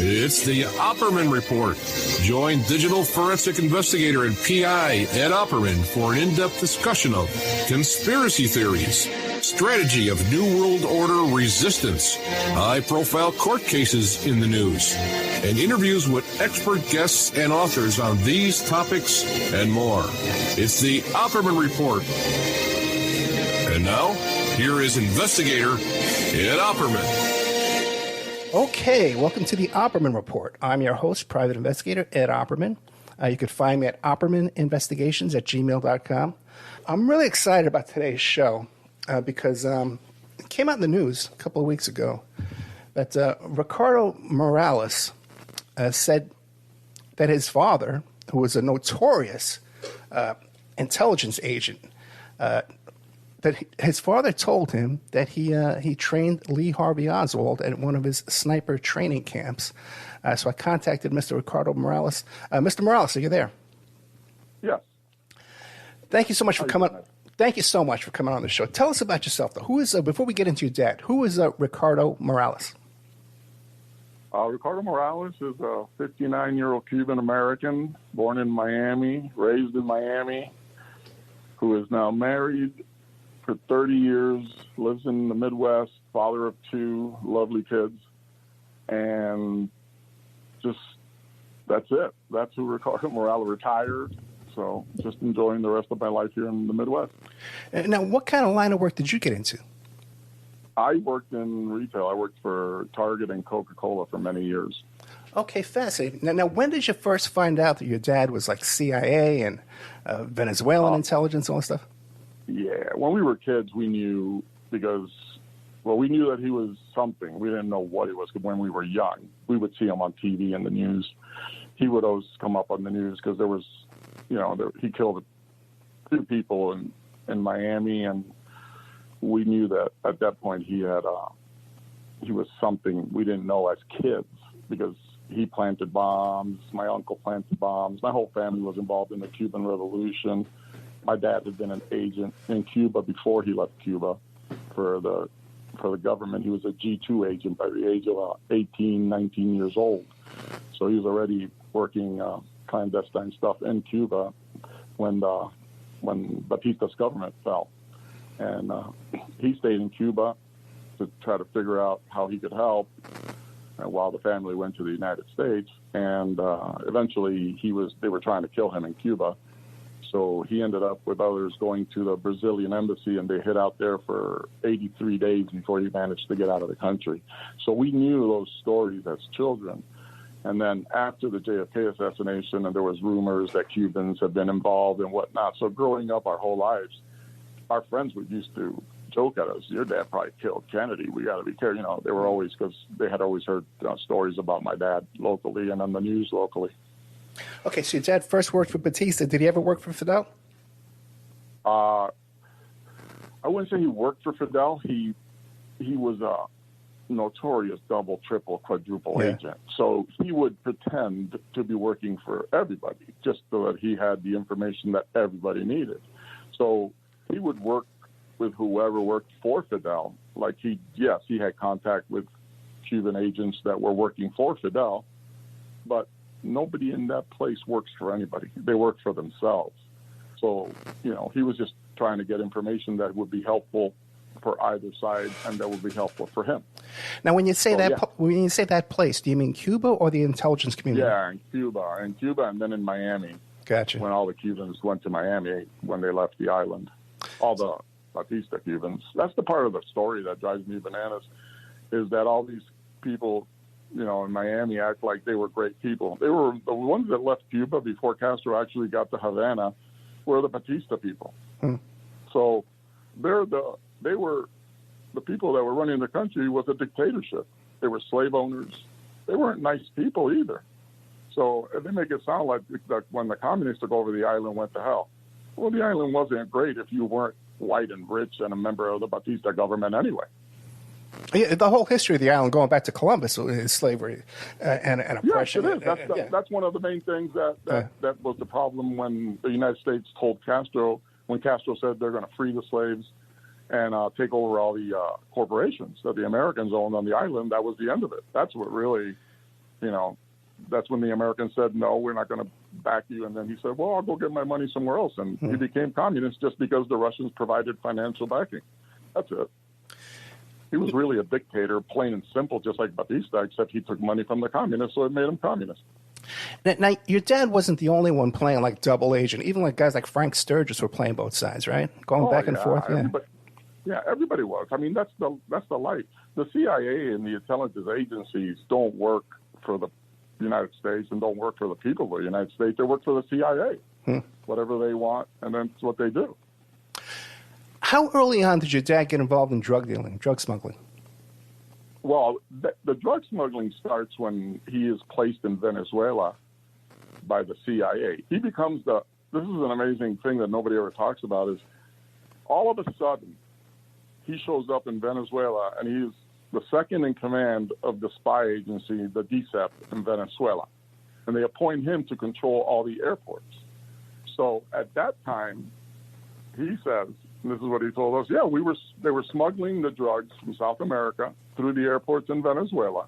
It's the Opperman Report. Join digital forensic investigator and PI Ed Opperman for an in-depth discussion of conspiracy theories, strategy of New World Order resistance, high-profile court cases in the news, and interviews with expert guests and authors on these topics and more. It's the Opperman Report. And now, here is investigator Ed Opperman. Okay, welcome to the Opperman Report. I'm your host, private investigator Ed Opperman. You can find me at oppermaninvestigations@gmail.com. I'm really excited about today's show because it came out in the news a couple of weeks ago that Ricardo Morales said that his father, who was a notorious intelligence agent, that his father told him that he trained Lee Harvey Oswald at one of his sniper training camps. So I contacted Mr. Ricardo Morales. Mr. Morales, are you there? Yes. Thank you so much for coming. Thank you so much for coming on the show. Tell us about yourself, though. Who is before we get into your dad? Who is Ricardo Morales? Ricardo Morales is a 59-year-old Cuban American, born in Miami, raised in Miami, who is now married for 30 years, lives in the Midwest, father of two lovely kids, and just that's it. That's who Ricardo Morales. Retired, so just enjoying the rest of my life here in the Midwest. Now, what kind of line of work did you get into? I worked in retail. I worked for Target and Coca-Cola for many years. Okay, fascinating. Now, when did you first find out that your dad was like CIA and Venezuelan intelligence, all that stuff? Yeah, when we were kids, we knew because, well, we knew that he was something. We didn't know what he was when we were young. We would see him on TV and the news. He would always come up on the news because there was, he killed 2 people in Miami, and we knew that at that point he was something we didn't know as kids because he planted bombs. My uncle planted bombs. My whole family was involved in the Cuban Revolution. My dad had been an agent in Cuba before he left Cuba for the government. He was a G2 agent by the age of 18, 19 years old. So he was already working clandestine stuff in Cuba when Batista's government fell. And he stayed in Cuba to try to figure out how he could help while the family went to the United States. And eventually they were trying to kill him in Cuba. So he ended up with others going to the Brazilian embassy, and they hid out there for 83 days before he managed to get out of the country. So we knew those stories as children. And then after the JFK assassination, and there was rumors that Cubans had been involved and whatnot. So growing up our whole lives, our friends would used to joke at us, your dad probably killed Kennedy. We got to be careful. They were always, because they had always heard stories about my dad locally and on the news locally. Okay, so your dad first worked for Batista. Did he ever work for Fidel? I wouldn't say he worked for Fidel. He was a notorious double, triple, quadruple agent. So he would pretend to be working for everybody just so that he had the information that everybody needed. So he would work with whoever worked for Fidel. Like he had contact with Cuban agents that were working for Fidel, but nobody in that place works for anybody. They work for themselves. So, he was just trying to get information that would be helpful for either side and that would be helpful for him. Now, when you say when you say that place, do you mean Cuba or the intelligence community? Yeah, in Cuba, and then in Miami. Gotcha. When all the Cubans went to Miami when they left the island, all the Batista Cubans. That's the part of the story that drives me bananas, is that all these people, in Miami act like they were great people. They were the ones that left Cuba before Castro actually got to Havana were the Batista people. So they were the people that were running the country was a dictatorship. They were slave owners. They weren't nice people either. So they make it sound like when the communists took over the island went to hell. Well, the island wasn't great if you weren't white and rich and a member of the Batista government anyway. Yeah, the whole history of the island, going back to Columbus, is slavery and oppression. Yes, it is. That's one of the main things that was the problem when the United States told Castro, when Castro said they're going to free the slaves and take over all the corporations that the Americans owned on the island. That was the end of it. That's what really that's when the Americans said, no, we're not going to back you. And then he said, well, I'll go get my money somewhere else. And he became communist just because the Russians provided financial backing. That's it. He was really a dictator, plain and simple, just like Batista, except he took money from the communists, so it made him communist. Now, your dad wasn't the only one playing like double agent. Even like guys like Frank Sturgis were playing both sides, right? Going back and forth. Yeah, everybody was. I mean, that's the life. The CIA and the intelligence agencies don't work for the United States and don't work for the people of the United States. They work for the CIA. Whatever they want, and that's what they do. How early on did your dad get involved in drug dealing, drug smuggling? Well, the drug smuggling starts when he is placed in Venezuela by the CIA. He becomes this is an amazing thing that nobody ever talks about, is all of a sudden he shows up in Venezuela and he's the second in command of the spy agency, the DCEP in Venezuela. And they appoint him to control all the airports. So at that time, he says, and this is what he told us, they were smuggling the drugs from South America through the airports in Venezuela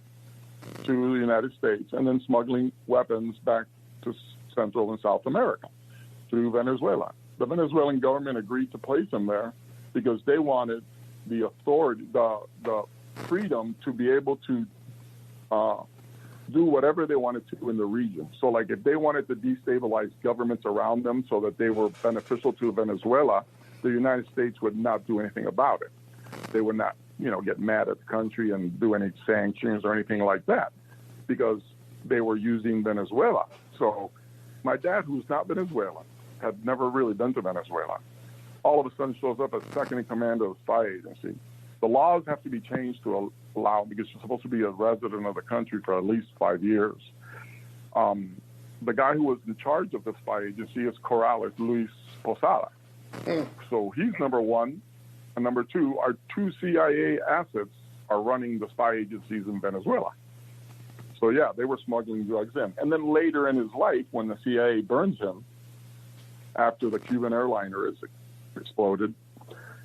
to the United States, and then smuggling weapons back to Central and South America through Venezuela. The Venezuelan government agreed to place him there because they wanted the authority, the freedom to be able to do whatever they wanted to in the region. So, like, if they wanted to destabilize governments around them so that they were beneficial to Venezuela, the United States would not do anything about it. They would not, get mad at the country and do any sanctions or anything like that because they were using Venezuela. So my dad, who's not Venezuelan, had never really been to Venezuela, all of a sudden shows up as second in command of the spy agency. The laws have to be changed to allow, because you're supposed to be a resident of the country for at least 5 years. The guy who was in charge of the spy agency is Corrales, Luis Posada. So he's number one. And number two, our two CIA assets are running the spy agencies in Venezuela. So, yeah, they were smuggling drugs in. And then later in his life, when the CIA burns him, after the Cuban airliner is exploded,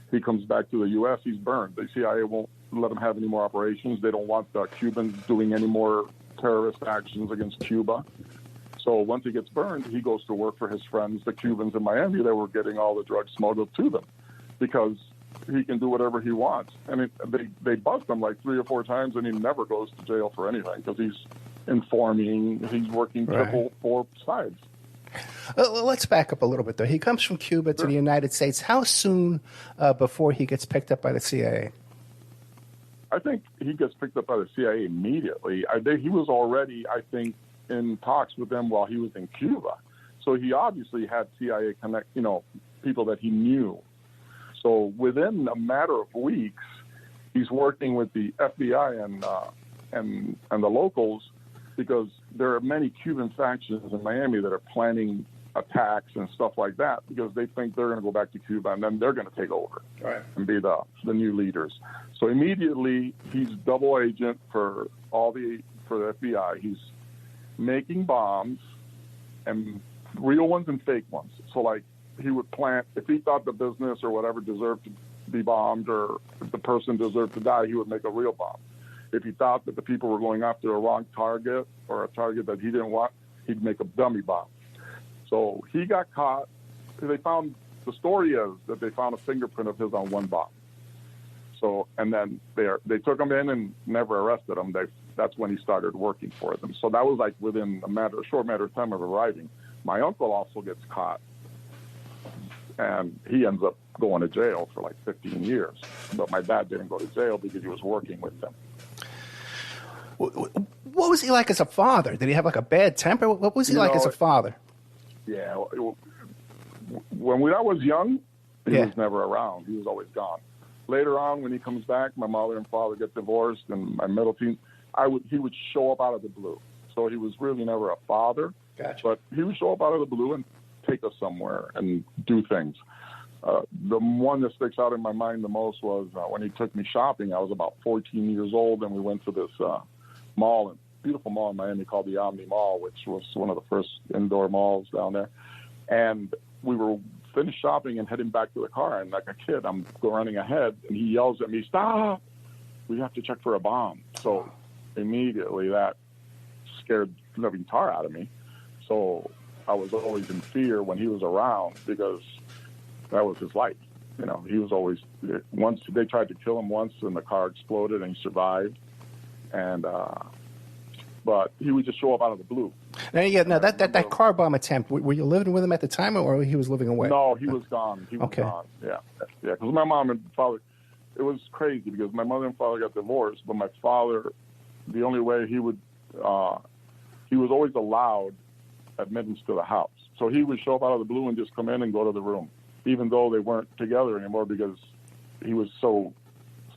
he comes back to the U.S., he's burned. The CIA won't let him have any more operations. They don't want the Cubans doing any more terrorist actions against Cuba. So once he gets burned, he goes to work for his friends, the Cubans in Miami, that were getting all the drugs smuggled to them, because he can do whatever he wants. And they bust him like 3 or 4 times, and he never goes to jail for anything because he's informing, he's working triple 4 sides. Let's back up a little bit, though. He comes from Cuba to the United States. How soon before he gets picked up by the CIA? I think he gets picked up by the CIA immediately. He was already, I think, in talks with them while he was in Cuba. So he obviously had CIA people that he knew. So within a matter of weeks, he's working with the FBI and the locals, because there are many Cuban factions in Miami that are planning attacks and stuff like that, because they think they're going to go back to Cuba and then they're going to take over and be the new leaders. So immediately he's double agent for the FBI. He's making bombs, and real ones and fake ones. So like, he would plant, if he thought the business or whatever deserved to be bombed, or if the person deserved to die, he would make a real bomb. If he thought that the people were going after a wrong target or a target that he didn't want, he'd make a dummy bomb. So he got caught. The story is that they found a fingerprint of his on one bomb. So, and then they took him in and never arrested him. That's when he started working for them. So that was like within a short matter of time of arriving. My uncle also gets caught, and he ends up going to jail for like 15 years. But my dad didn't go to jail because he was working with them. What was he like as a father? Did he have like a bad temper? What was he like as a father? Yeah. When I was young, he was never around. He was always gone. Later on, when he comes back, my mother and father get divorced, and my middle teen, he would show up out of the blue. So he was really never a father. Gotcha. But he would show up out of the blue and take us somewhere and do things. The one that sticks out in my mind the most was when he took me shopping. I was about 14 years old, and we went to this mall, beautiful mall in Miami called the Omni Mall, which was one of the first indoor malls down there. And we were finished shopping and heading back to the car, and like a kid, I'm running ahead, and he yells at me, "Stop! We have to check for a bomb." So immediately that scared the living tar out of me. So I was always in fear when he was around because that was his life. You know, he was always, once they tried to kill him once and the car exploded and he survived. And, but he would just show up out of the blue. Now that car bomb attempt, were you living with him at the time or he was living away? No, he was gone. He was gone. Yeah. Yeah. Because my mom and father, it was crazy because my mother and father got divorced, but my father, the only way he was always allowed admittance to the house. So he would show up out of the blue and just come in and go to the room, even though they weren't together anymore because he was so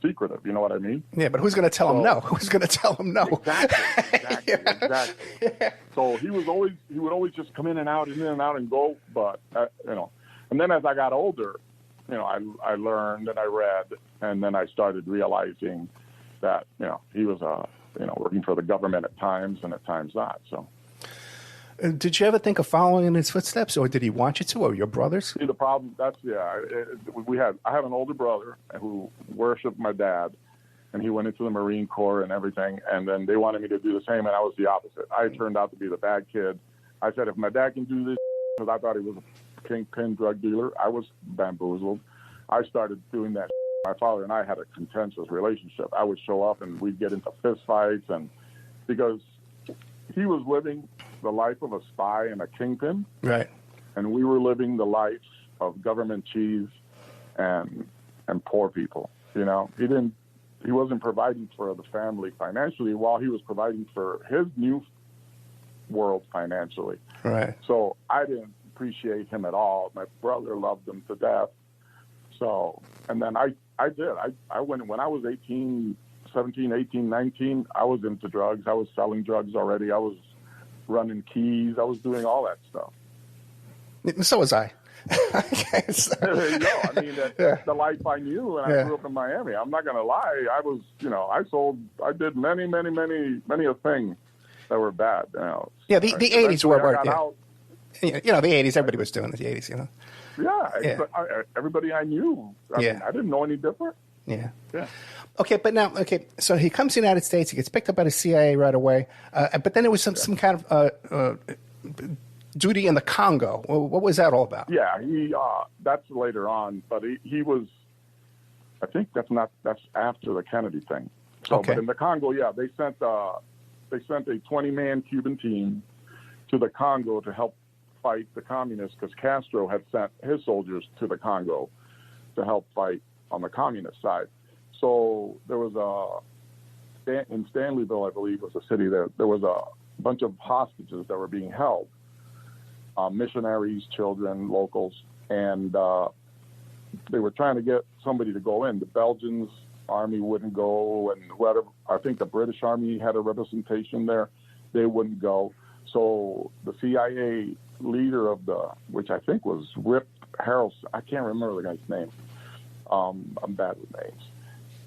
secretive. You know what I mean? Yeah, but who's going to tell him no? Who's going to tell him no? Exactly. Yeah. So he would always just come in and out and go. But and then as I got older, I learned and I read, and then I started realizing that he was working for the government at times and at times not. So. Did you ever think of following in his footsteps, or did he want you to, or your brothers? See, the problem, I have an older brother who worshipped my dad, and he went into the Marine Corps and everything, and then they wanted me to do the same, and I was the opposite. I turned out to be the bad kid. I said, if my dad can do this, because I thought he was a kingpin drug dealer, I was bamboozled. I started doing that. My father and I had a contentious relationship. I would show up, and we'd get into fistfights, and because he was living the life of a spy and a kingpin, right? And we were living the life of government cheese and poor people. He wasn't providing for the family financially while he was providing for his new world financially. Right. So I didn't appreciate him at all. My brother loved him to death. So, and then I went when I was 17, 18, 19, I was into drugs. I was selling drugs already. I was running keys. I was doing all that stuff. So was I. There you go. I mean, that's the life I knew, and I grew up in Miami. I'm not going to lie. I was, I did many a thing that were bad. Yeah, the 80s were. The 80s, everybody was doing the 80s, Yeah, everybody I knew. I mean, I didn't know any different. Yeah. Yeah. Okay, but now, so he comes to the United States. He gets picked up by the CIA right away. But then there was some kind of duty in the Congo. What was that all about? Yeah, that's later on. But he was, I think that's after the Kennedy thing. So, okay. But in the Congo, they sent a 20-man Cuban team to the Congo to help fight the communists because Castro had sent his soldiers to the Congo to help fight on the communist side. So there was in Stanleyville, I believe, was a city there. There was a bunch of hostages that were being held, missionaries, children, locals, and they were trying to get somebody to go in. The Belgians army wouldn't go, and whoever, I think the British army had a representation there. They wouldn't go. So the CIA leader which I think was Rip Harrelson, I can't remember the guy's name. I'm bad with names.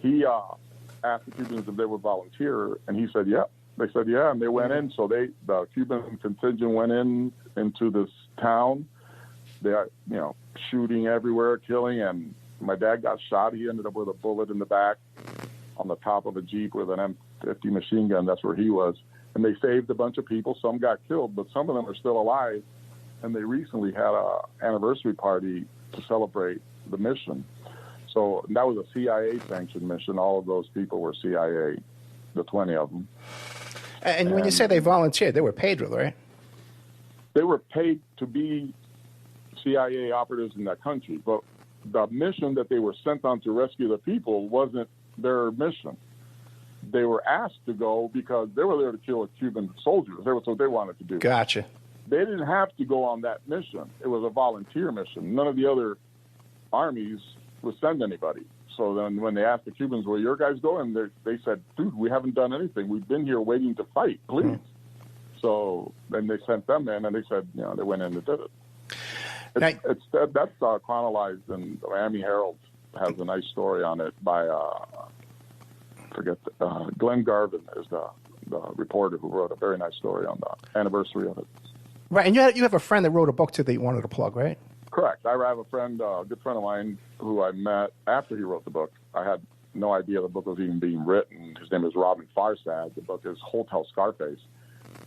He asked the Cubans if they would volunteer, and he said, yeah. They said, yeah, and they went in. So the Cuban contingent went into this town. They are, shooting everywhere, killing, and my dad got shot. He ended up with a bullet in the back on the top of a Jeep with an M50 machine gun. That's where he was. And they saved a bunch of people. Some got killed, but some of them are still alive. And they recently had an anniversary party to celebrate the mission. So that was a CIA-sanctioned mission. All of those people were CIA, the 20 of them. And when you say they volunteered, they were paid, right? They were paid to be CIA operatives in that country. But the mission that they were sent on to rescue the people wasn't their mission. They were asked to go because they were there to kill Cuban soldiers. That's what they wanted to do. Gotcha. They didn't have to go on that mission. It was a volunteer mission. None of the other armies would send anybody. So then when they asked the Cubans, where your guys going? They said, dude, we haven't done anything. We've been here waiting to fight, please. Mm. So then they sent them in, and they said, they went in and did it. That's chronologized, and the Miami Herald has a nice story on it by, Glenn Garvin is the reporter who wrote a very nice story on the anniversary of it. Right, and you have a friend that wrote a book too that you wanted to plug, right? Correct. I have a friend, a good friend of mine, who I met after he wrote the book. I had no idea the book was even being written. His name is Robin Farsad. The book is Hotel Scarface.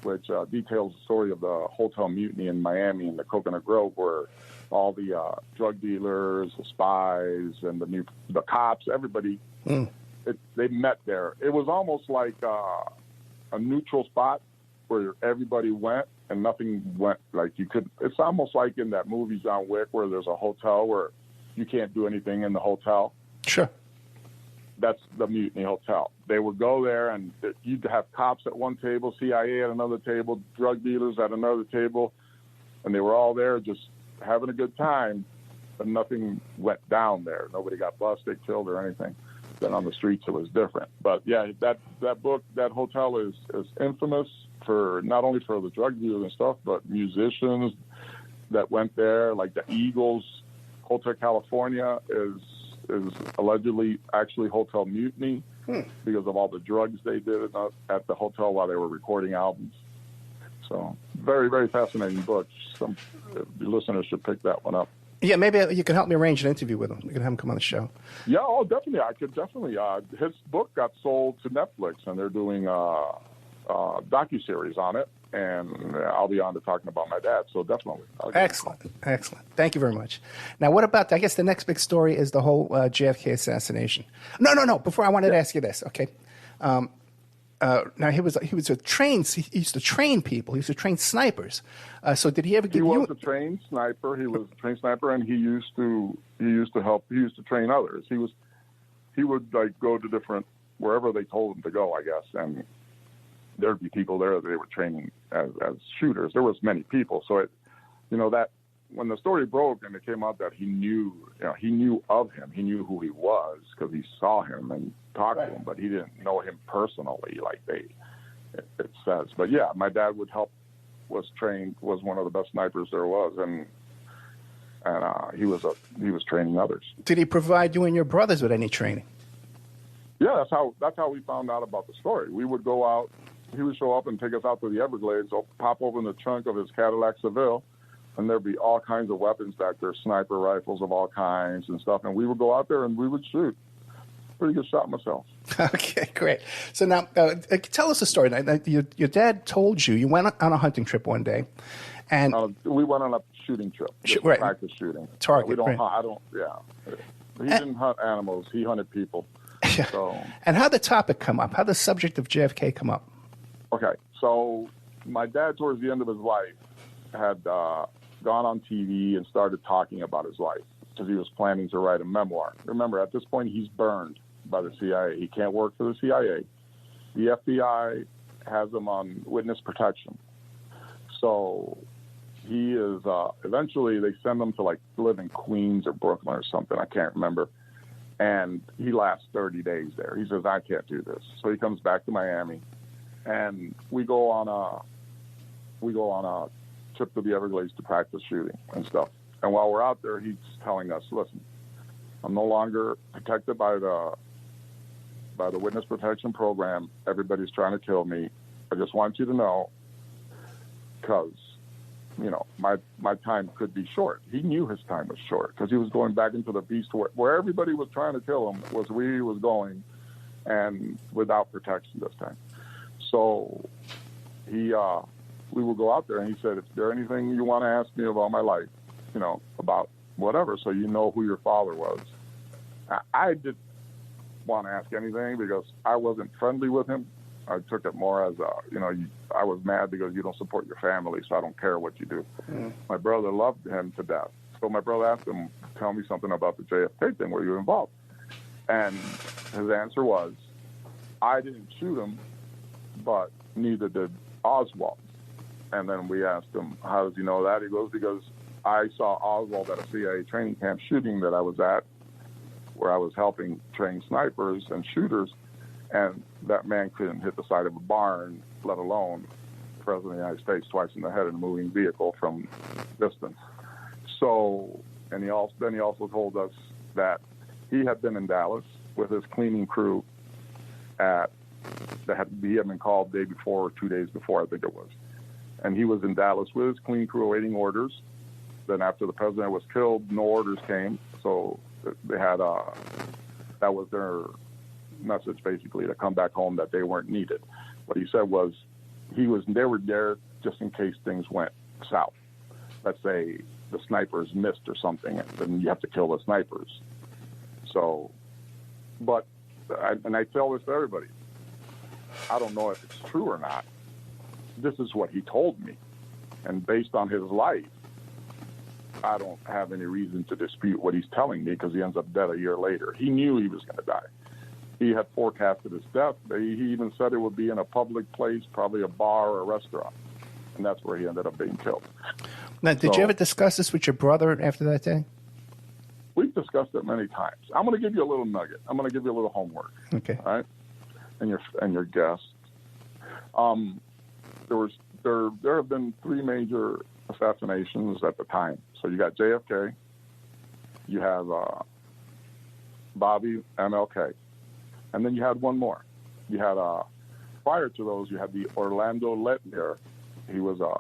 which details the story of the hotel mutiny in Miami in the Coconut Grove, where all the drug dealers, the spies, and the cops, everybody, they met there. It was almost like a neutral spot where everybody went and nothing went. Like you could. It's almost like in that movie John Wick, where there's a hotel where you can't do anything in the hotel. Sure. That's the Mutiny Hotel. They would go there, and you'd have cops at one table, CIA at another table, drug dealers at another table, and they were all there just having a good time, but nothing went down there. Nobody got busted, killed, or anything. Then on the streets, it was different. But yeah, that book, that hotel is infamous for not only for the drug dealers and stuff, but musicians that went there, like the Eagles. Hotel California is allegedly actually Hotel Mutiny because of all the drugs they did at the hotel while they were recording albums. So very, very fascinating book. Some listeners should pick that one up. Yeah, maybe you can help me arrange an interview with him. We can have him come on the show. Yeah, oh, definitely. I could definitely. His book got sold to Netflix, and they're doing a docuseries on it. And I'll be on to talking about my dad, so definitely. Excellent. Thank you very much. Now, what about, I guess the next big story is the whole JFK assassination. No. Before, I wanted to ask you this, okay? Now, he was a trained, he used to train people. He used to train snipers. So did he ever give you... He was a trained sniper. He was a trained sniper, and he used to help, he used to train others. He would like go to different, wherever they told him to go, I guess, and there'd be people there that they were training as shooters. There was many people. So that when the story broke and it came out that he knew of him, he knew who he was because he saw him and talked to him, but he didn't know him personally like it says. But yeah, my dad was one of the best snipers there was. And he was training others. Did he provide you and your brothers with any training? Yeah, that's how we found out about the story. We would go out. He would show up and take us out to the Everglades, pop open the trunk of his Cadillac Seville, and there'd be all kinds of weapons back there, sniper rifles of all kinds and stuff. And we would go out there and we would shoot. Pretty good shot myself. Okay, great. So now, tell us a story. Your dad told you went on a hunting trip one day, and we went on a shooting trip. Right. Practice shooting. Target. We don't right. hunt. He didn't hunt animals. He hunted people. So. And how'd the topic come up? How'd the subject of JFK come up? Okay, so my dad, towards the end of his life, had gone on TV and started talking about his life because he was planning to write a memoir. Remember, at this point, he's burned by the CIA. He can't work for the CIA. The FBI has him on witness protection. So he is, eventually they send him to live in Queens or Brooklyn or something. I can't remember. And he lasts 30 days there. He says, I can't do this. So he comes back to Miami. And we go on a trip to the Everglades to practice shooting and stuff. And while we're out there, he's telling us, "Listen, I'm no longer protected by the witness protection program. Everybody's trying to kill me. I just want you to know, because my time could be short." He knew his time was short because he was going back into the beast where everybody was trying to kill him was where he was going, and without protection this time. So we would go out there, and he said, "Is there anything you want to ask me about my life, about whatever, so you know who your father was?" I didn't want to ask anything because I wasn't friendly with him. I took it more as I was mad because you don't support your family, so I don't care what you do. My brother loved him to death. So my brother asked him, "Tell me something about the JFK thing. Were you involved?" And his answer was, "I didn't shoot him, but neither did Oswald." And then we asked him, "How does he know that?" He goes, "Because I saw Oswald at a CIA training camp shooting that I was at, where I was helping train snipers and shooters, and that man couldn't hit the side of a barn, let alone the President of the United States twice in the head in a moving vehicle from distance." So, and he also told us that he had been in Dallas with his cleaning crew he had been called the day before or 2 days before, I think it was. And he was in Dallas with his clean crew awaiting orders. Then after the president was killed, no orders came. So they had, that was their message basically, to come back home, that they weren't needed. What he said was, they were there just in case things went south. Let's say the snipers missed or something, and then you have to kill the snipers. So, and I tell this to everybody, I don't know if it's true or not. This is what he told me. And based on his life, I don't have any reason to dispute what he's telling me, because he ends up dead a year later. He knew he was going to die. He had forecasted his death. He even said it would be in a public place, probably a bar or a restaurant. And that's where he ended up being killed. Now, did you ever discuss this with your brother after that day? We've discussed it many times. I'm going to give you a little nugget. I'm going to give you a little homework. Okay. All right? And your guest. There have been 3 major assassinations at the time. So you got JFK, you have Bobby, MLK, and then you had one more. You had prior to those, you had the Orlando Letelier. He was a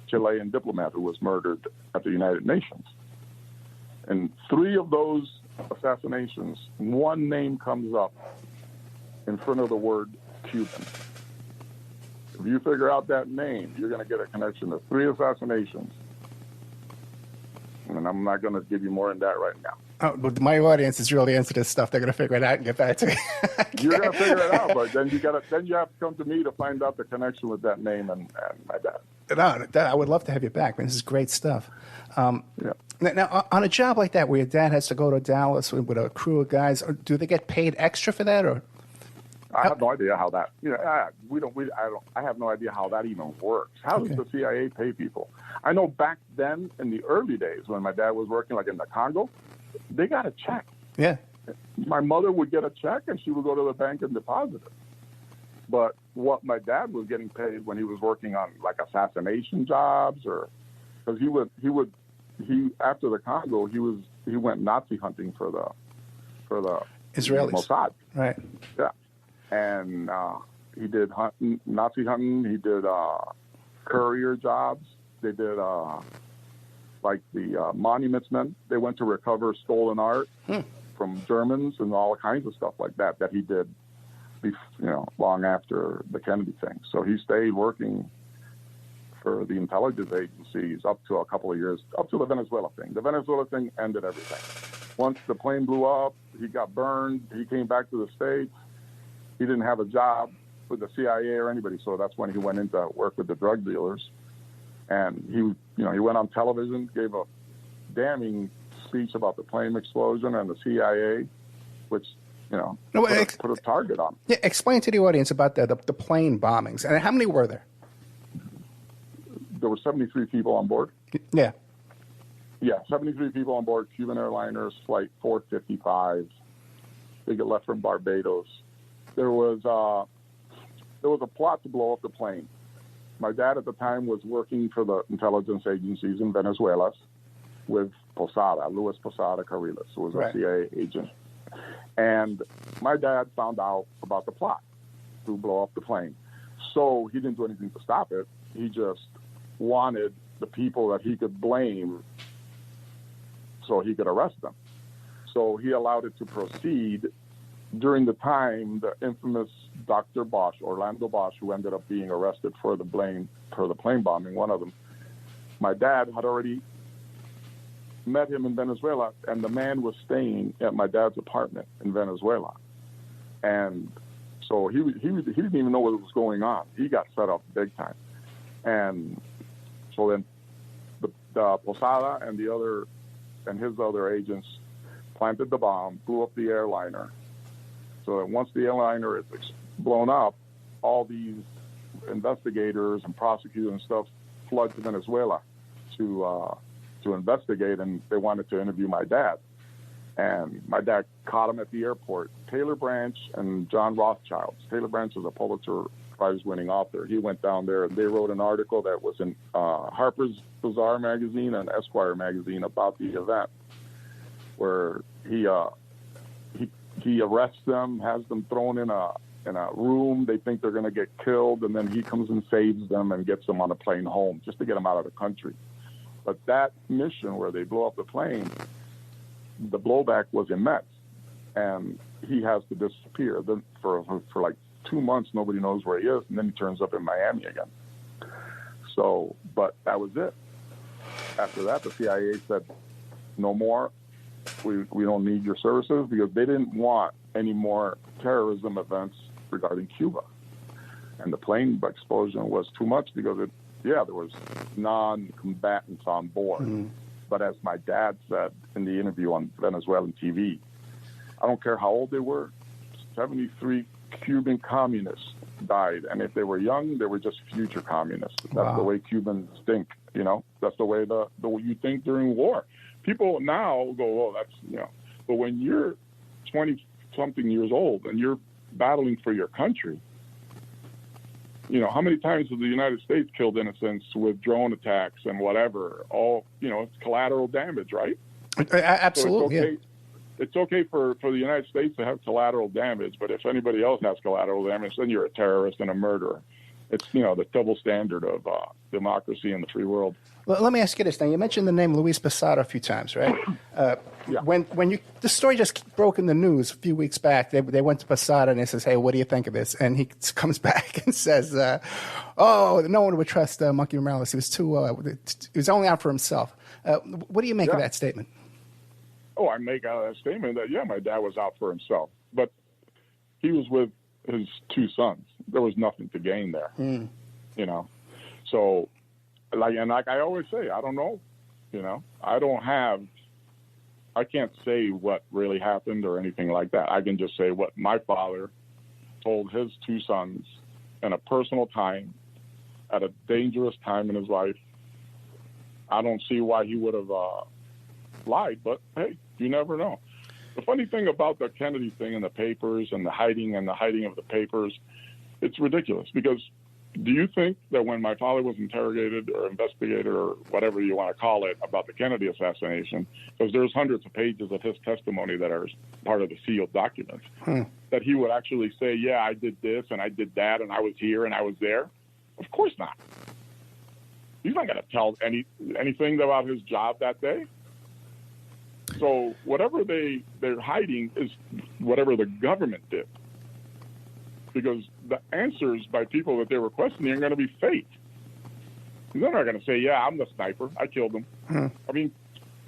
Chilean diplomat who was murdered at the United Nations. In 3 of those assassinations, one name comes up in front of the word Cuban. If you figure out that name, you're going to get a connection to 3 assassinations. And I'm not going to give you more than that right now. Oh, but my audience is really into this stuff. They're going to figure it out and get back to me. You're going to figure it out, but then you have to come to me to find out the connection with that name and my dad. No, I would love to have you back, man. This is great stuff. Now, on a job like that, where your dad has to go to Dallas with a crew of guys, do they get paid extra for that, or? I have no idea how that. I have no idea how that even works. How does the CIA pay people? I know back then, in the early days, when my dad was working, like in the Congo, they got a check. Yeah. My mother would get a check, and she would go to the bank and deposit it. But what my dad was getting paid when he was working on like assassination jobs, or because he after the Congo, he went Nazi hunting for the Israelis, Mossad. Right. Yeah. And he did Nazi hunting. He did courier jobs. They did like the monuments men. They went to recover stolen art from Germans and all kinds of stuff like that he did, long after the Kennedy thing. So he stayed working for the intelligence agencies up to a couple of years, up to the Venezuela thing. The Venezuela thing ended everything. Once the plane blew up, he got burned. He came back to the States. He didn't have a job with the CIA or anybody, so that's when he went into work with the drug dealers. And he went on television, gave a damning speech about the plane explosion and the CIA, which put a target on him. Yeah, explain to the audience about the plane bombings, and how many were there? There were 73 people on board. Yeah. Yeah, 73 people on board Cuban airliners, flight 455. They get left from Barbados. There was a plot to blow up the plane. My dad at the time was working for the intelligence agencies in Venezuela with Luis Posada Carriles, who was a CIA agent. And my dad found out about the plot to blow up the plane. So he didn't do anything to stop it. He just wanted the people that he could blame so he could arrest them. So he allowed it to proceed. During the time, the infamous Dr. Bosch, Orlando Bosch, who ended up being arrested for the plane bombing, one of them, my dad had already met him in Venezuela, and the man was staying at my dad's apartment in Venezuela. And so he didn't even know what was going on. He got set up big time. And so then the Posada and his other agents planted the bomb, blew up the airliner. So that once the airliner is blown up, all these investigators and prosecutors and stuff flood to Venezuela to investigate, and they wanted to interview my dad. And my dad caught him at the airport. Taylor Branch and John Rothschild. Taylor Branch is a Pulitzer Prize-winning author. He went down there, and they wrote an article that was in Harper's Bazaar magazine and Esquire magazine about the event, where he arrests them, has them thrown in a room. They think they're going to get killed, and then he comes and saves them and gets them on a plane home just to get them out of the country. But that mission where they blow up the plane, the blowback was immense, and he has to disappear for like 2 months, nobody knows where he is, and then he turns up in Miami again. So, but that was it. After that, the CIA said, no more. We don't need your services, because they didn't want any more terrorism events regarding Cuba. And the plane explosion was too much because there was non-combatants on board. Mm-hmm. But as my dad said in the interview on Venezuelan TV, I don't care how old they were, 73 Cuban communists died. And if they were young, they were just future communists. That's the way Cubans think, That's the way the way you think during war. People now go, that's, But when you're 20-something years old and you're battling for your country, how many times has the United States killed innocents with drone attacks and whatever? All, it's collateral damage, right? Absolutely. So it's okay for the United States to have collateral damage, but if anybody else has collateral damage, then you're a terrorist and a murderer. It's, the double standard of democracy in the free world. Well, let me ask you this. Now, you mentioned the name Luis Posada a few times, right? Yeah. When the story just broke in the news a few weeks back, they went to Posada and they says, "Hey, what do you think of this?" And he comes back and says, "Oh, no one would trust Monkey Morales. He was he was only out for himself." What do you make of that statement? Oh, I make out of that statement that my dad was out for himself, but he was with his 2 sons. There was nothing to gain there, So, like I always say, I don't know, I can't say what really happened or anything like that. I can just say what my father told his 2 sons in a personal time, at a dangerous time in his life. I don't see why he would have lied, but hey, you never know. The funny thing about the Kennedy thing in the papers and the hiding of the papers, it's ridiculous, because do you think that when my father was interrogated or investigated or whatever you want to call it about the Kennedy assassination, because there's hundreds of pages of his testimony that are part of the sealed documents, that he would actually say, yeah, I did this and I did that and I was here and I was there? Of course not. He's not going to tell anything about his job that day. So whatever they're hiding is whatever the government did, because the answers by people that they were questioning are going to be fake. They're not going to say, yeah, I'm the sniper, I killed him. I mean,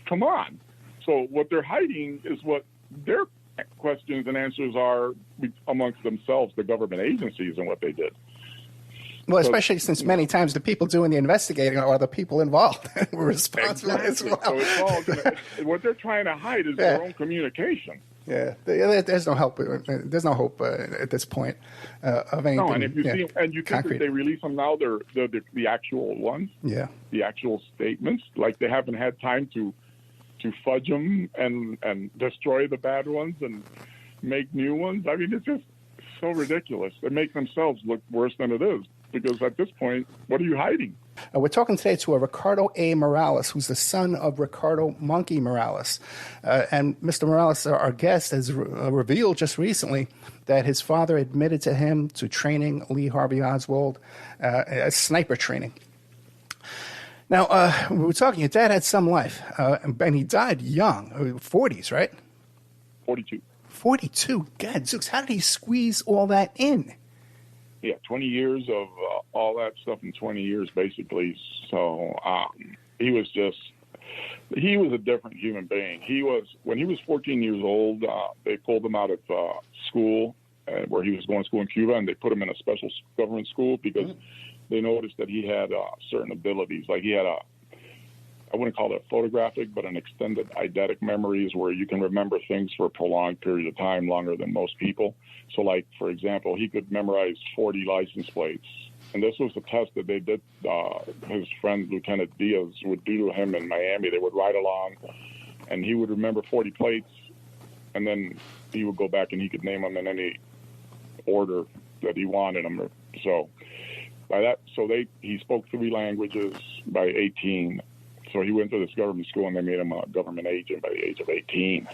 come on. So what they're hiding is what their questions and answers are amongst themselves, the government agencies, and what they did. Well, especially since many times the people doing the investigating are the people involved who were responsible as well. So it's all what they're trying to hide is their own communication. Yeah, there's no help. There's no hope at this point of anything. No, and if you see, and you think that they release them now, they're the actual ones. Yeah, the actual statements. Like they haven't had time to fudge them and destroy the bad ones and make new ones. I mean, it's just so ridiculous. They make themselves look worse than it is. Because at this point, what are you hiding? We're talking today to Ricardo A. Morales, who's the son of Ricardo Monkey Morales. And Mr. Morales, our guest, has revealed just recently that his father admitted to him to training Lee Harvey Oswald as sniper training. Now, we were talking, your dad had some life, and he died young, 40s, right? 42. 42? God, Zooks, how did he squeeze all that in? Yeah, 20 years of all that stuff in 20 years, basically. So he was a different human being. When he was 14 years old, they pulled him out of school where he was going to school in Cuba, and they put him in a special government school because they noticed that he had certain abilities. Like he had I wouldn't call it photographic, but an extended eidetic memories where you can remember things for a prolonged period of time, longer than most people. So, like, for example, he could memorize 40 license plates. And this was the test that they did, his friend Lieutenant Diaz would do to him in Miami. They would ride along, and he would remember 40 plates, and then he would go back and he could name them in any order that he wanted them. So, by that, he spoke 3 languages by 18. So he went to this government school, and they made him a government agent by the age of 18.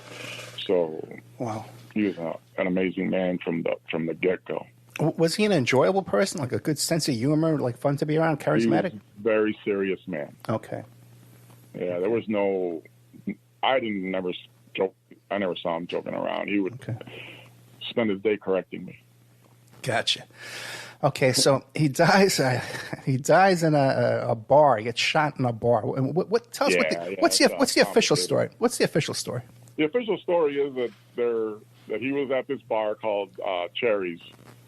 So wow, he was an amazing man from the get-go. Was he an enjoyable person, like a good sense of humor, like fun to be around, charismatic? He was a very serious man. Okay. Yeah, there was no. I never saw him joking around. He would spend his day correcting me. Gotcha. Okay, so he dies. He dies in a bar. He gets shot in a bar. Tell us what's the official story? What's the official story? The official story is that he was at this bar called Cherries.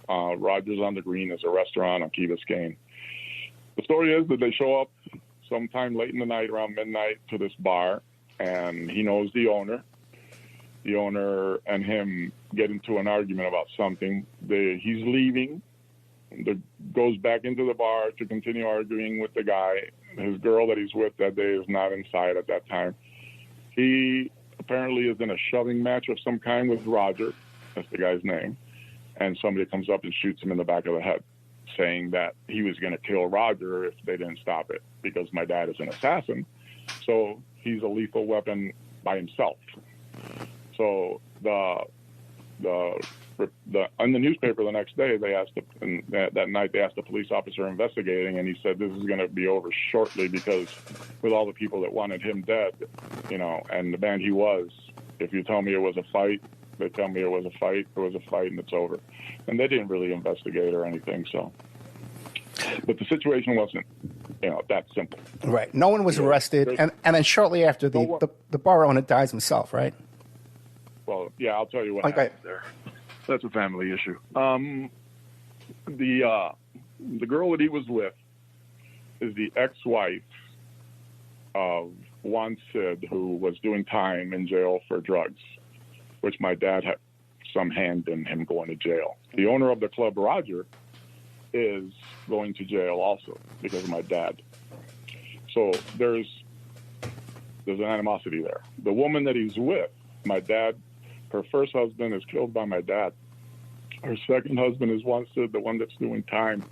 Rogers on the Green is a restaurant on Key Biscayne. The story is that they show up sometime late in the night, around midnight, to this bar, and he knows the owner. The owner and him get into an argument about something. He's leaving. Goes back into the bar to continue arguing with the guy. His girl that he's with that day is not inside at that time. He apparently is in a shoving match of some kind with Roger. That's the guy's name. And somebody comes up and shoots him in the back of the head, saying that he was going to kill Roger if they didn't stop it because my dad is an assassin. So he's a lethal weapon by himself. So on the newspaper the next day, they asked that night they asked the police officer investigating, and he said this is going to be over shortly because with all the people that wanted him dead, and the man he was, if you tell me it was a fight, they tell me it was a fight, and it's over. And they didn't really investigate or anything, so. But the situation wasn't, that simple. Right. No one was arrested, and then shortly after, the bar owner dies himself, right? Well, yeah, I'll tell you what happened there. That's a family issue. The girl that he was with is the ex-wife of Juan Sid, who was doing time in jail for drugs, which my dad had some hand in him going to jail. The owner of the club, Roger, is going to jail also because of my dad. So there's an animosity there. The woman that he's with, my dad, her first husband is killed by my dad. Her second husband is Juan Sid, the one that's doing time.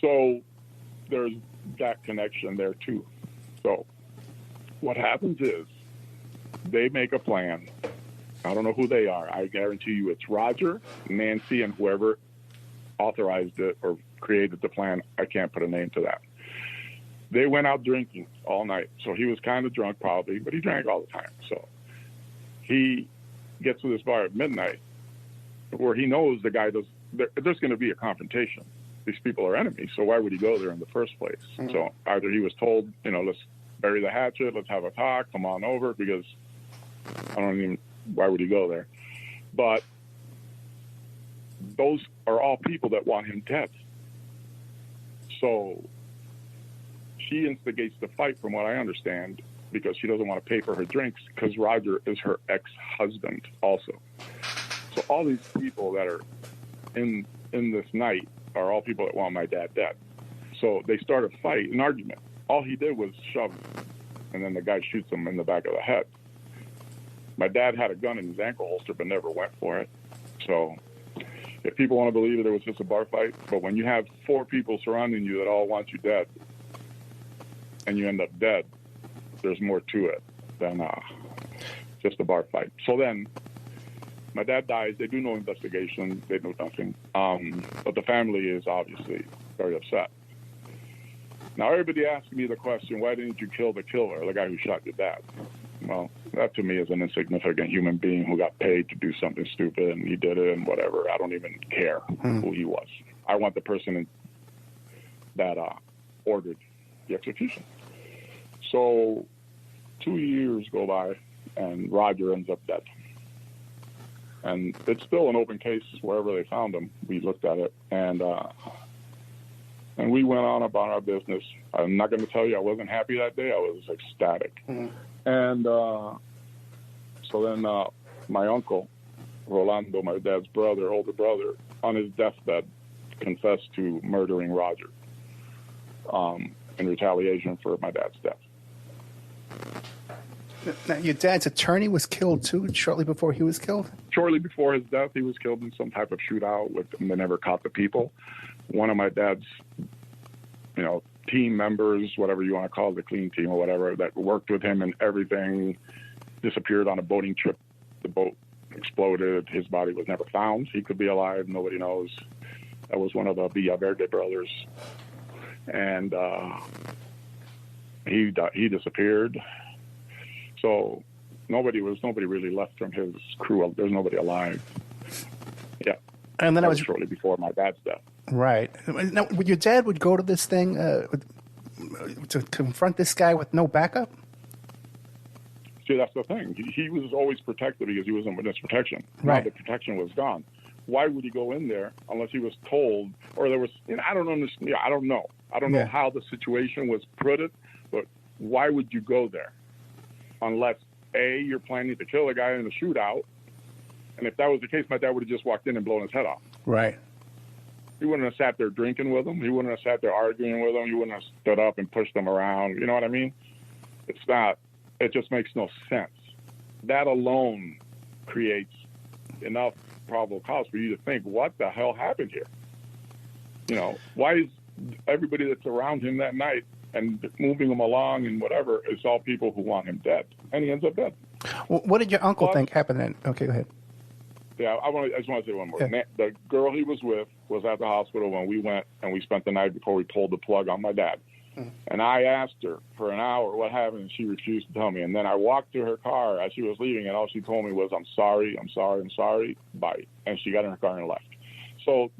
So there's that connection there too. So what happens is they make a plan. I don't know who they are. I guarantee you it's Roger, Nancy, and whoever authorized it or created the plan. I can't put a name to that. They went out drinking all night. So he was kind of drunk probably, but he drank all the time. So he gets to this bar at midnight where he knows the guy there's going to be a confrontation. These people are enemies, so why would he go there in the first place? Mm-hmm. So either he was told, let's bury the hatchet, let's have a talk, come on over, because why would he go there? But those are all people that want him dead. So she instigates the fight, from what I understand, because she doesn't want to pay for her drinks because Roger is her ex-husband also. So all these people that are in this night are all people that want my dad dead. So they start a fight, an argument. All he did was shove him, and then the guy shoots him in the back of the head. My dad had a gun in his ankle holster but never went for it. So if people want to believe that it was just a bar fight, but when you have 4 people surrounding you that all want you dead and you end up dead, there's more to it than just a bar fight. So then my dad dies. They do no investigation. They do nothing. But the family is obviously very upset. Now, everybody asks me the question, why didn't you kill the killer, the guy who shot your dad? Well, that to me is an insignificant human being who got paid to do something stupid, and he did it and whatever. I don't even care who he was. I want the person that ordered the execution. So 2 years go by, and Roger ends up dead. And it's still an open case wherever they found him. We looked at it, and we went on about our business. I'm not going to tell you I wasn't happy that day. I was ecstatic. Mm-hmm. And so then my uncle, Rolando, my dad's older brother, on his deathbed, confessed to murdering Roger in retaliation for my dad's death. Now, your dad's attorney was killed too, shortly before he was killed? Shortly before his death, he was killed in some type of shootout and they never caught the people. One of my dad's, team members, whatever you want to call it, the clean team or whatever, that worked with him and everything, disappeared on a boating trip. The boat exploded. His body was never found. He could be alive. Nobody knows. That was one of the Villaverde brothers. And he disappeared. So nobody really left from his crew. There's nobody alive. Yeah. And then that was shortly before my dad's death. Right. Now, your dad would go to this thing to confront this guy with no backup? See, that's the thing. He was always protected because he was in witness protection. Right. Now the protection was gone. Why would he go in there unless he was told, or there was, I don't understand. I don't know. I don't know how the situation was put it, but why would you go there? Unless, A, you're planning to kill a guy in a shootout. And if that was the case, my dad would have just walked in and blown his head off. Right. He wouldn't have sat there drinking with him. He wouldn't have sat there arguing with him. He wouldn't have stood up and pushed them around. You know what I mean? It just makes no sense. That alone creates enough probable cause for you to think, what the hell happened here? Why is everybody that's around him that night and moving him along and whatever, it's all people who want him dead. And he ends up dead. Well, what did your uncle think happened then? Okay, go ahead. Yeah, I just want to say one more. Yeah. The girl he was with was at the hospital when we went, and we spent the night before we pulled the plug on my dad. And I asked her for an hour what happened, and she refused to tell me. And then I walked to her car as she was leaving, and all she told me was, I'm sorry, bye. And she got in her car and left. So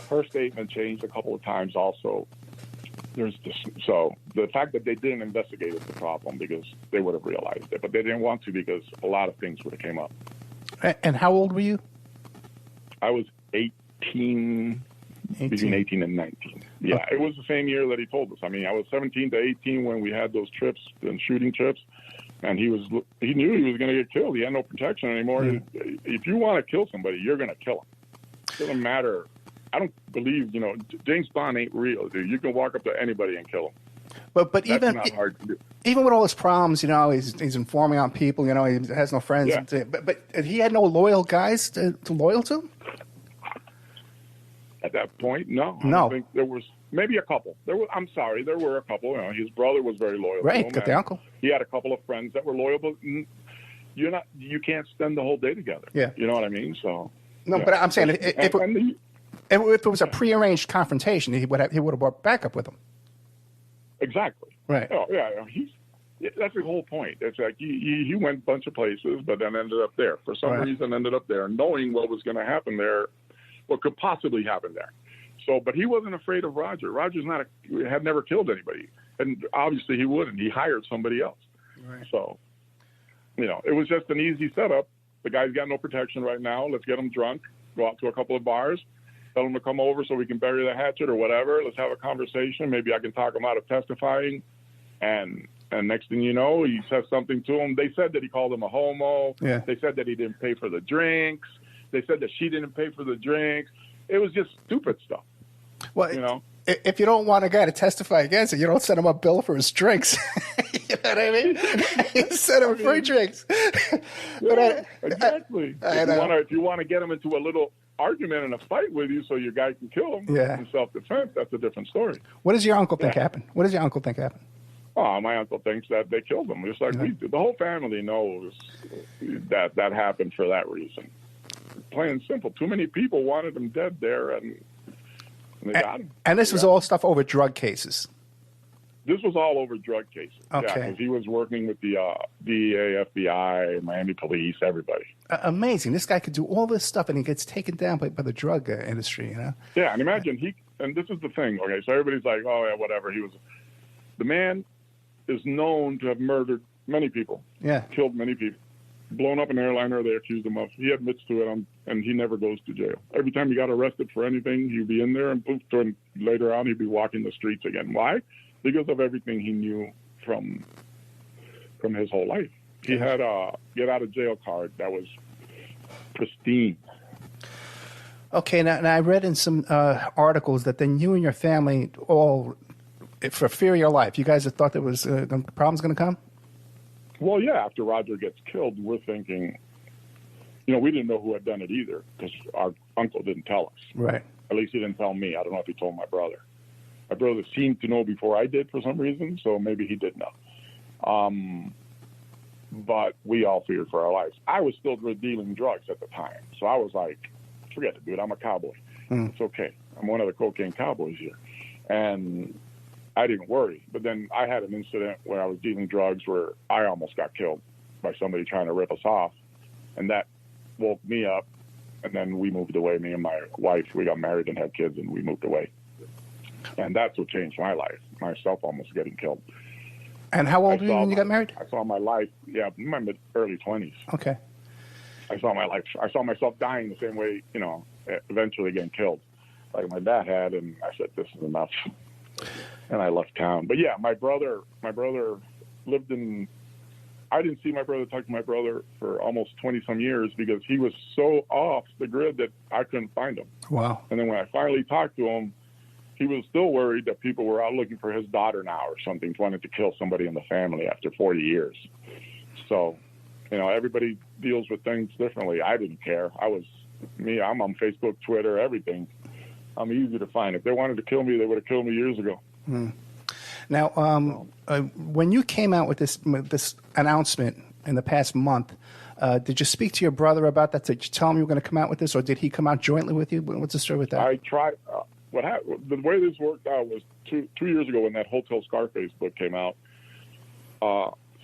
her statement changed a couple of times also. So the fact that they didn't investigate is the problem, because they would have realized it. But they didn't want to, because a lot of things would have came up. And how old were you? I was 18. Between 18 and 19. Yeah, okay. It was the same year that he told us. I mean, I was 17 to 18 when we had those trips and shooting trips, and he knew he was going to get killed. He had no protection anymore. If you want to kill somebody, you're going to kill him. It doesn't matter. I don't believe, James Bond ain't real, dude. You can walk up to anybody and kill him. But That's even not hard to do. Even with all his problems, he's informing on people. He has no friends. Yeah. But he had no loyal guys to loyal to. At that point, no. No. I don't think there was maybe a couple. There were a couple. His brother was very loyal. Right, to him, got the uncle. He had a couple of friends that were loyal, but you can't spend the whole day together. Yeah. You know what I mean? So. No, yeah. but I'm saying if it was a prearranged confrontation, he would have brought backup with him. Exactly. Right. Oh yeah. That's the whole point. It's like he went a bunch of places, but then ended up there. For some reason, ended up there, knowing what was going to happen there. What could possibly happen there. So, but he wasn't afraid of Roger. Roger's had never killed anybody. And obviously he wouldn't. He hired somebody else. Right. So, it was just an easy setup. The guy's got no protection right now. Let's get him drunk, go out to a couple of bars, tell him to come over so we can bury the hatchet or whatever. Let's have a conversation. Maybe I can talk him out of testifying. And next thing you know, he says something to him. They said that he called him a homo. Yeah. They said that he didn't pay for the drinks. They said that she didn't pay for the drinks. It was just stupid stuff. Well, if you don't want a guy to testify against it, you don't send him a bill for his drinks. You know what I mean? You send him free drinks. Exactly. If you want to get him into a little argument and a fight with you so your guy can kill him in self-defense, that's a different story. What does your uncle think happened? What does your uncle think happened? Oh, my uncle thinks that they killed him, just like we do. The whole family knows that happened for that reason. Plain and simple. Too many people wanted him dead there, and they got him. And this was all stuff over drug cases. This was all over drug cases. Okay. Yeah, because he was working with the DEA, FBI, Miami police, everybody. Amazing. This guy could do all this stuff, and he gets taken down by the drug industry, Yeah, and imagine and this is the thing, okay, so everybody's like, oh, yeah, whatever. The man is known to have murdered many people. Yeah. Killed many people. Blown up an airliner they accused him of. He admits to it, and he never goes to jail. Every time he got arrested for anything, he'd be in there, and poof, later on he'd be walking the streets again. Why? Because of everything he knew from his whole life. He had a get-out-of-jail card that was pristine. Okay, now I read in some articles that then you and your family all, for fear of your life, you guys thought there was problems going to come? Well, yeah, after Roger gets killed, we're thinking, we didn't know who had done it either because our uncle didn't tell us. Right. At least he didn't tell me. I don't know if he told my brother. My brother seemed to know before I did for some reason, so maybe he did know. But we all feared for our lives. I was still dealing drugs at the time, so I was like, forget it, dude. I'm a cowboy. It's okay. I'm one of the cocaine cowboys here. And I didn't worry. But then I had an incident where I was dealing drugs where I almost got killed by somebody trying to rip us off. And that woke me up. And then we moved away. Me and my wife, we got married and had kids, and we moved away. And that's what changed my life. Myself almost getting killed. And how old were you when you got married? I saw my life, in my early 20s. Okay. I saw my life. I saw myself dying the same way, eventually getting killed, like my dad had. And I said, "This is enough," and I left town. But yeah, my brother lived in. I didn't see my brother, talk to my brother for almost 20 some years because he was so off the grid that I couldn't find him. Wow. And then when I finally talked to him, he was still worried that people were out looking for his daughter now or something, wanted to kill somebody in the family after 40 years. So, everybody deals with things differently. I didn't care. I'm on Facebook, Twitter, everything. I'm easy to find. If they wanted to kill me, they would have killed me years ago. Now, when you came out with this announcement in the past month, did you speak to your brother about that? Did you tell him you were going to come out with this, or did he come out jointly with you? What's the story with that? I tried. What happened? The way this worked out was two years ago when that Hotel Scarface book came out.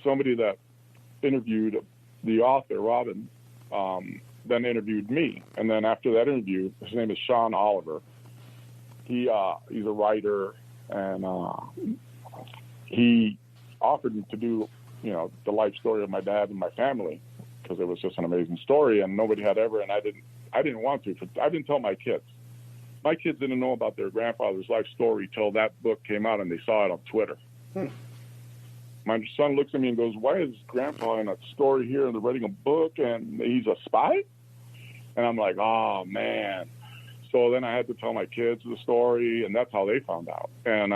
Somebody that interviewed the author, Robin, then interviewed me, and then after that interview, his name is Sean Oliver. He's a writer, and he offered to do, the life story of my dad and my family because it was just an amazing story, and nobody had ever. And I didn't want to. I didn't tell my kids. My kids didn't know about their grandfather's life story till that book came out and they saw it on Twitter. My son looks at me and goes, "Why is Grandpa in a story here and they're writing a book and he's a spy?" And I'm like, "Oh, man." So then I had to tell my kids the story, and that's how they found out. And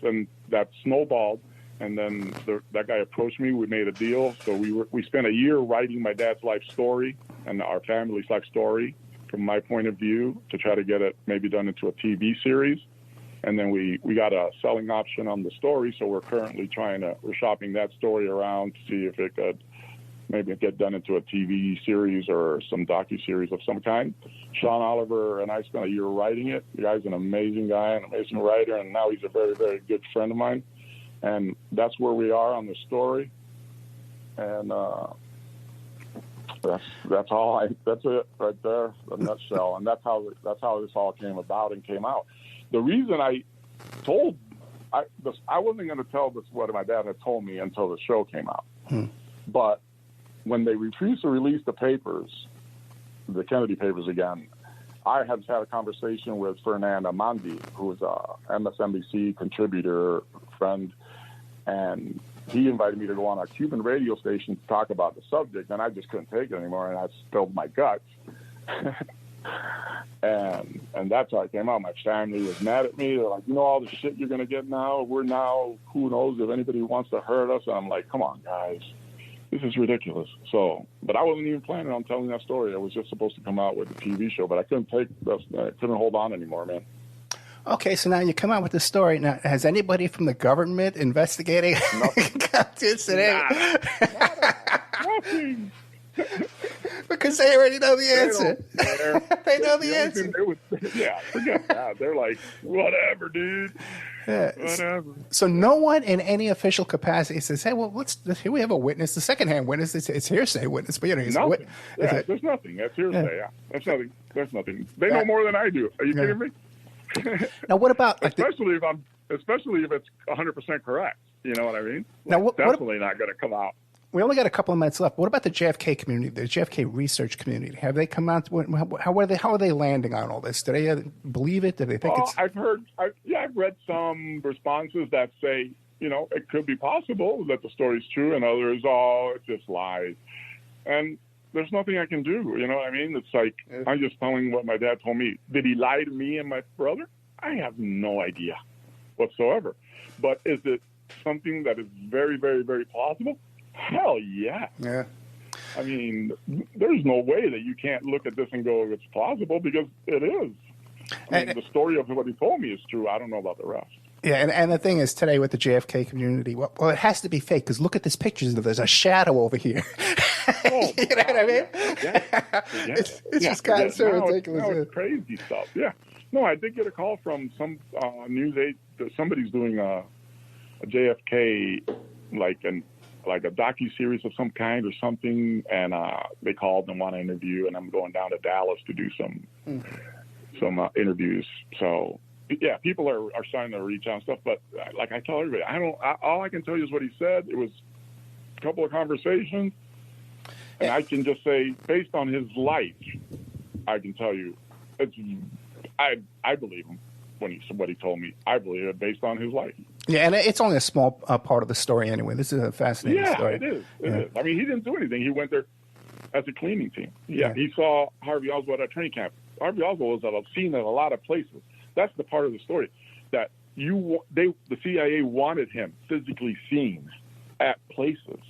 then that snowballed, and then that guy approached me. We made a deal. So we spent a year writing my dad's life story and our family's life story from my point of view to try to get it maybe done into a TV series. And then we got a selling option on the story, so we're currently we're shopping that story around to see if it could maybe get done into a TV series or some docuseries of some kind. Sean Oliver and I spent a year writing it. The guy's an amazing guy, an amazing writer, and now he's a very, very good friend of mine. And that's where we are on the story. And that's it right there, a nutshell. And that's how this all came about and came out. The reason I wasn't going to tell this what my dad had told me until the show came out. But when they refused to release the papers, the Kennedy papers again, I had a conversation with Fernand Amandi, who is a MSNBC contributor, friend, and he invited me to go on a Cuban radio station to talk about the subject, and I just couldn't take it anymore, and I spilled my guts. And that's how it came out. My family was mad at me. They're like, all the shit you're going to get now, who knows if anybody wants to hurt us. And I'm like, come on, guys. This is ridiculous. So, but I wasn't even planning on telling that story. I was just supposed to come out with a TV show, but I couldn't hold on anymore, man. Okay, so now you come out with this story. Now, has anybody from the government investigating? Nothing. Nothing. Because they already know the answer. They know the answer. Forget that. They're like, whatever, dude. Yeah. Whatever. So no one in any official capacity says, "Hey, well, here we have a witness, the second-hand witness. It's hearsay witness, but he's a witness." There's nothing. That's hearsay. Yeah, that's nothing. There's nothing. They know more than I do. Are you kidding me? Now, what about especially if it's 100% correct? You know what I mean? Now, definitely not going to come out. We only got a couple of minutes left. What about the JFK community, the JFK research community? Have they come out? How are they landing on all this? Do they believe it? Do they think it's? I've read some responses that say, it could be possible that the story's true, and others, it's just lies. And there's nothing I can do. You know what I mean? It's like, I'm just telling what my dad told me. Did he lie to me and my brother? I have no idea whatsoever. But is it something that is very, very, very plausible? Hell yeah. Yeah. I mean, there's no way that you can't look at this and go, it's plausible, because it is. I mean, the story of what he told me is true. I don't know about the rest. Yeah, and the thing is, today with the JFK community, well, it has to be fake, because look at this picture. There's a shadow over here. Oh, you know what I mean? Yeah. It's just kind of so ridiculous. Now it's crazy stuff. Yeah. No, I did get a call from some news aid. Somebody's doing a JFK, like, an like a docu-series of some kind or something, and they called and want to interview, and I'm going down to Dallas to do some interviews. So yeah, people are starting to reach out and stuff, but like I tell everybody, all I can tell you is what he said. It was a couple of conversations, and I can just say, based on his life, I can tell you, I believe him what he told me. I believe it based on his life. Yeah, and it's only a small part of the story anyway. This is a fascinating story. Yeah, it is. I mean, he didn't do anything. He went there as a cleaning team. Yeah, he saw Harvey Oswald at training camp. Harvey Oswald was seen at a lot of places. That's the part of the story that the CIA wanted him physically seen at places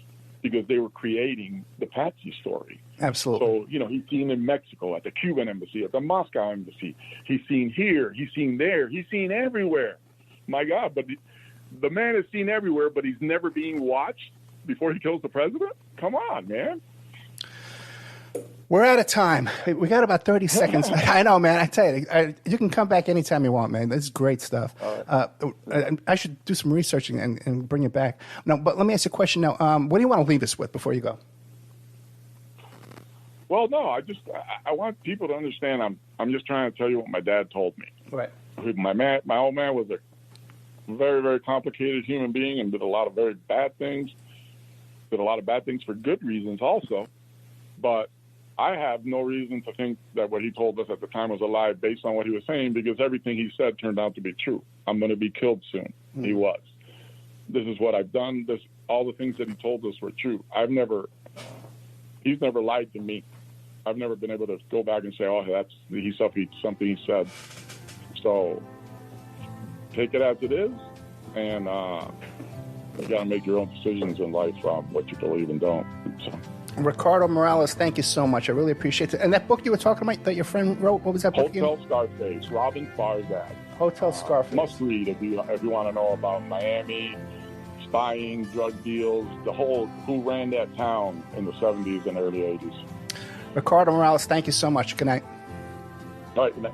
because they were creating the Patsy story. Absolutely. So, he's seen in Mexico, at the Cuban embassy, at the Moscow embassy. He's seen here. He's seen there. He's seen everywhere. My God, but the man is seen everywhere, but he's never being watched before he kills the president? Come on, man. We're out of time. We got about 30 seconds. I know, man. I tell you, you can come back anytime you want, man. This is great stuff. I should do some researching and bring it back. No, but let me ask you a question now. What do you want to leave us with before you go? Well, no, I want people to understand I'm just trying to tell you what my dad told me. Right. My old man was a very, very complicated human being and did a lot of very bad things. Did a lot of bad things for good reasons also. But I have no reason to think that what he told us at the time was a lie based on what he was saying, because everything he said turned out to be true. I'm going to be killed soon. Mm-hmm. He was. This is what I've done. All the things that he told us were true. He's never lied to me. I've never been able to go back and say, oh, that's something he said. So take it as it is, and you got to make your own decisions in life, what you believe and don't. So. Ricardo Morales, thank you so much. I really appreciate it. And that book you were talking about that your friend wrote, what was that book again? Hotel Scarface, Robin Farzad. Hotel Scarface. Must read if you want to know about Miami, spying, drug deals, who ran that town in the 70s and early 80s. Ricardo Morales, thank you so much. Good night. All right, good night.